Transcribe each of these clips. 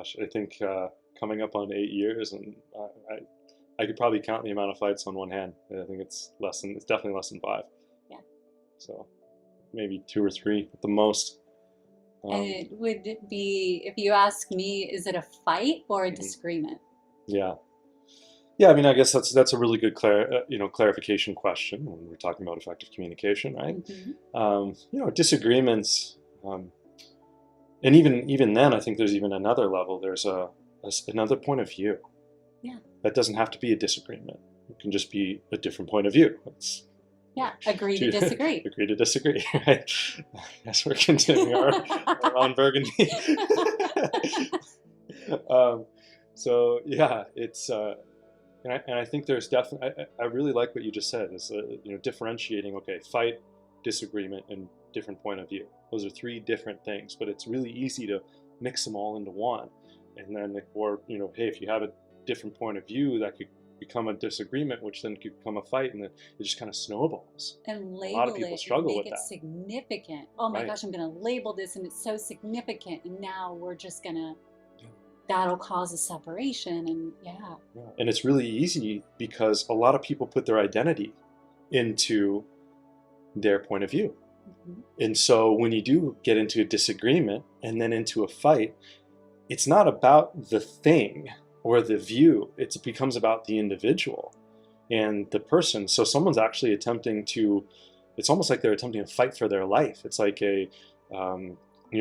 gosh, I think coming up on 8 years, and I could probably count the amount of fights on one hand. I think it's definitely less than five. Yeah. So maybe two or three at the most. And it would be, if you ask me, is it a fight or a Mhm. disagreement? Yeah. Yeah, I mean, I guess that's a really good clarification question when we're talking about effective communication, right? Hmm. Disagreements, and even then, I think there's even another level. There's another point of view. Yeah. That doesn't have to be a disagreement. It can just be a different point of view. It's Yeah, agree to disagree. agree to disagree, right? Yes, we're continuing our Ron Burgundy. So yeah, it's and I think there's definitely I really like what you just said is differentiating, okay, fight, disagreement, and different point of view. Those are three different things, but it's really easy to mix them all into one. And then, or hey, if you have a different point of view, that could become a disagreement, which then could become a fight, and then it just kind of snowballs. And A lot of label people it and struggle make with it that. significant. Oh my Right. gosh, I'm going to label this and it's so significant. And now we're just going to, that'll cause a separation. And yeah. And it's really easy because a lot of people put their identity into their point of view. Mhm. And so when you do get into a disagreement and then into a fight, it's not about the thing or the view. It becomes about the individual and the person. So someone's actually it's almost like they're attempting to fight for their life. It's like a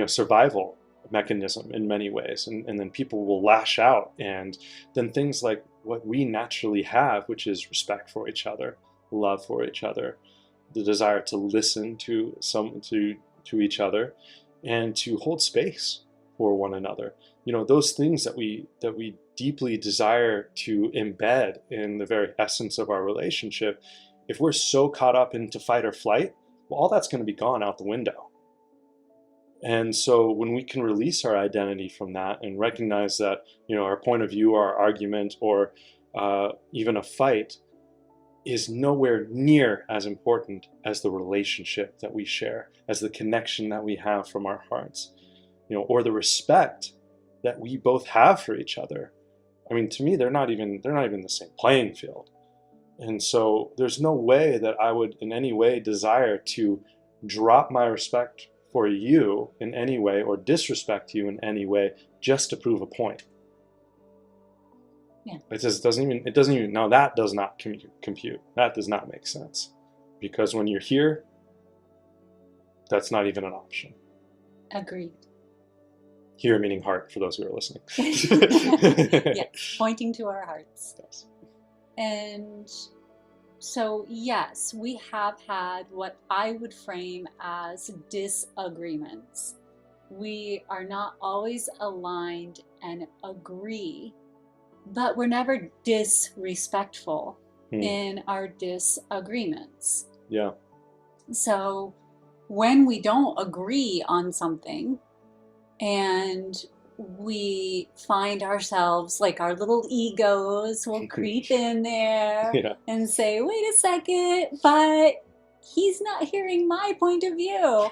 survival mechanism in many ways. And then people will lash out. And then things like what we naturally have, which is respect for each other, love for each other, the desire to listen to each other, and to hold space for one another. Those things that we deeply desire to embed in the very essence of our relationship. If we're so caught up into fight or flight, well, all that's going to be gone out the window. And so when we can release our identity from that and recognize that our point of view, our argument, or even a fight is nowhere near as important as the relationship that we share, as the connection that we have from our hearts, or the respect that we both have for each other. I mean, to me, they're not even the same playing field. And so there's no way that I would in any way desire to drop my respect for you in any way or disrespect you in any way just to prove a point. Yeah. It doesn't even, now that does not compute. That does not make sense. Because when you're here, that's not even an option. Agreed. Here meaning heart, for those who are listening. Yes, pointing to our hearts. Yes. And so, yes, we have had what I would frame as disagreements. We are not always aligned and agree, but we're never disrespectful in our disagreements. Yeah. So when we don't agree on something and we find ourselves, like our little egos will creep in there and say, wait a second, but he's not hearing my point of view.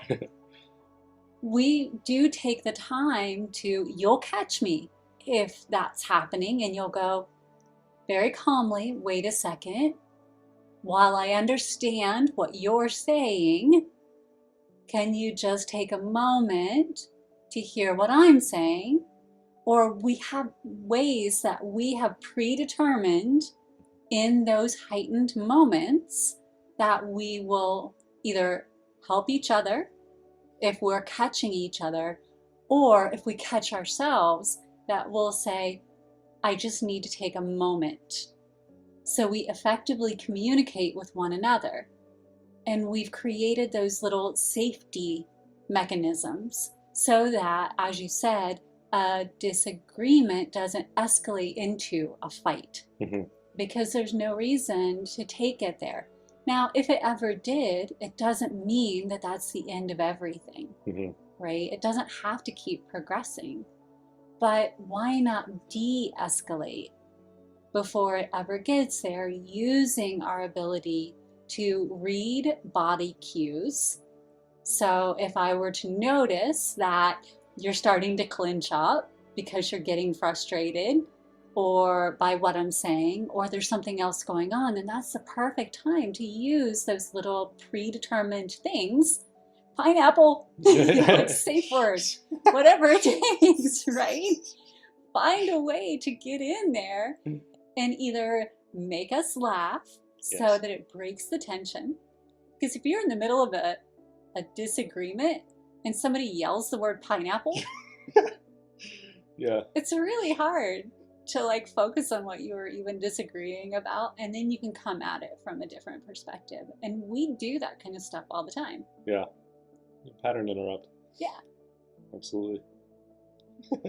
We do take the time you'll catch me if that's happening, and you'll go very calmly, wait a second, while I understand what you're saying, can you just take a moment to hear what I'm saying? Or we have ways that we have predetermined in those heightened moments that we will either help each other if we're catching each other, or if we catch ourselves, that we'll say, I just need to take a moment. So we effectively communicate with one another. And we've created those little safety mechanisms so that, as you said, a disagreement doesn't escalate into a fight, because there's no reason to take it there. Now, if it ever did, it doesn't mean that that's the end of everything, right? It doesn't have to keep progressing. But why not de-escalate before it ever gets there, using our ability to read body cues? So if I were to notice that you're starting to clinch up because you're getting frustrated or by what I'm saying, or there's something else going on, then that's the perfect time to use those little predetermined things. Pineapple, it's a safe word, whatever it takes, right? Find a way to get in there and either make us laugh so that it breaks the tension. Because if you're in the middle of a disagreement and somebody yells the word pineapple, yeah, it's really hard to like focus on what you were even disagreeing about, and then you can come at it from a different perspective. And we do that kind of stuff all the time. Yeah. Pattern interrupt. Yeah. Absolutely.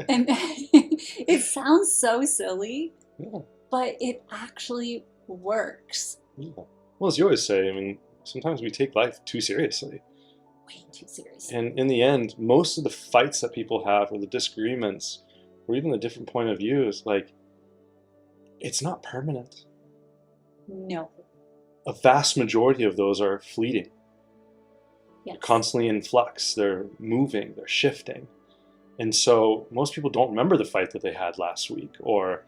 And it sounds so silly, yeah. but it actually works. Yeah. Well, as you always say, I mean, sometimes we take life too seriously. Way too seriously. And in the end, most of the fights that people have, or the disagreements, or even the different point of views, like, it's not permanent. No. A vast majority of those are fleeting. Yes. They're constantly in flux. They're moving. They're shifting. And so most people don't remember the fight that they had last week, or,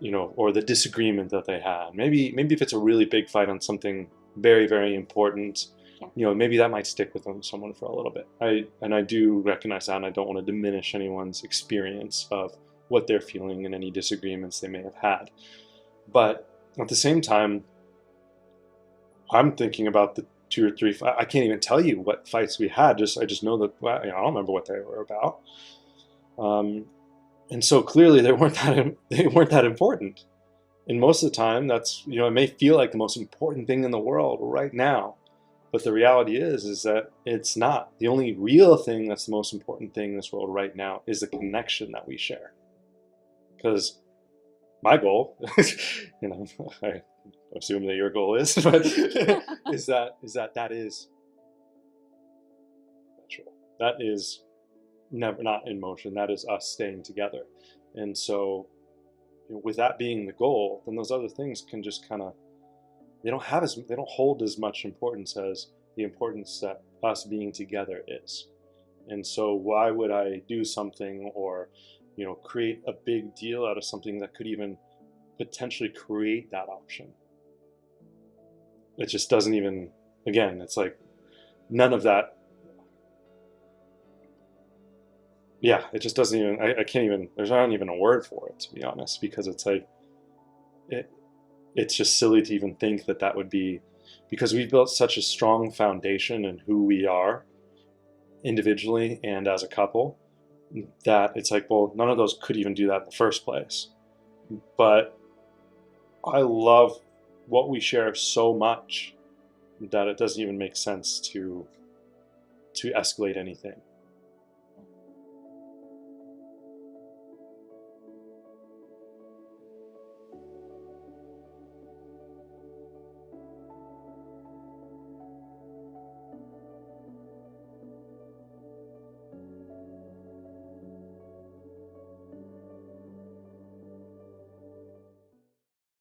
or the disagreement that they had. Maybe if it's a really big fight on something very, very important, maybe that might stick with someone for a little bit. I do recognize that, and I don't want to diminish anyone's experience of what they're feeling in any disagreements they may have had. But at the same time, I'm thinking about the 2 or 3. I can't even tell you what fights we had. I just know that I don't remember what they were about. And so clearly they weren't that important. And most of the time, that's it may feel like the most important thing in the world right now, but the reality is that it's not. The only real thing that's the most important thing in this world right now is the connection that we share. Because my goal, I assume that your goal is, but is that is natural. That is never not in motion. That is us staying together. And so, with that being the goal, then those other things can just kind of they don't hold as much importance as the importance that us being together is. And so, why would I do something or create a big deal out of something that could even potentially create that option? It just doesn't even, again, it's like none of that. Yeah, it just doesn't even, I can't even, there's not even a word for it, to be honest, because it's like, it's just silly to even think that would be, because we've built such a strong foundation in who we are individually and as a couple, that it's like, well, none of those could even do that in the first place. But I love what we share so much that it doesn't even make sense to escalate anything.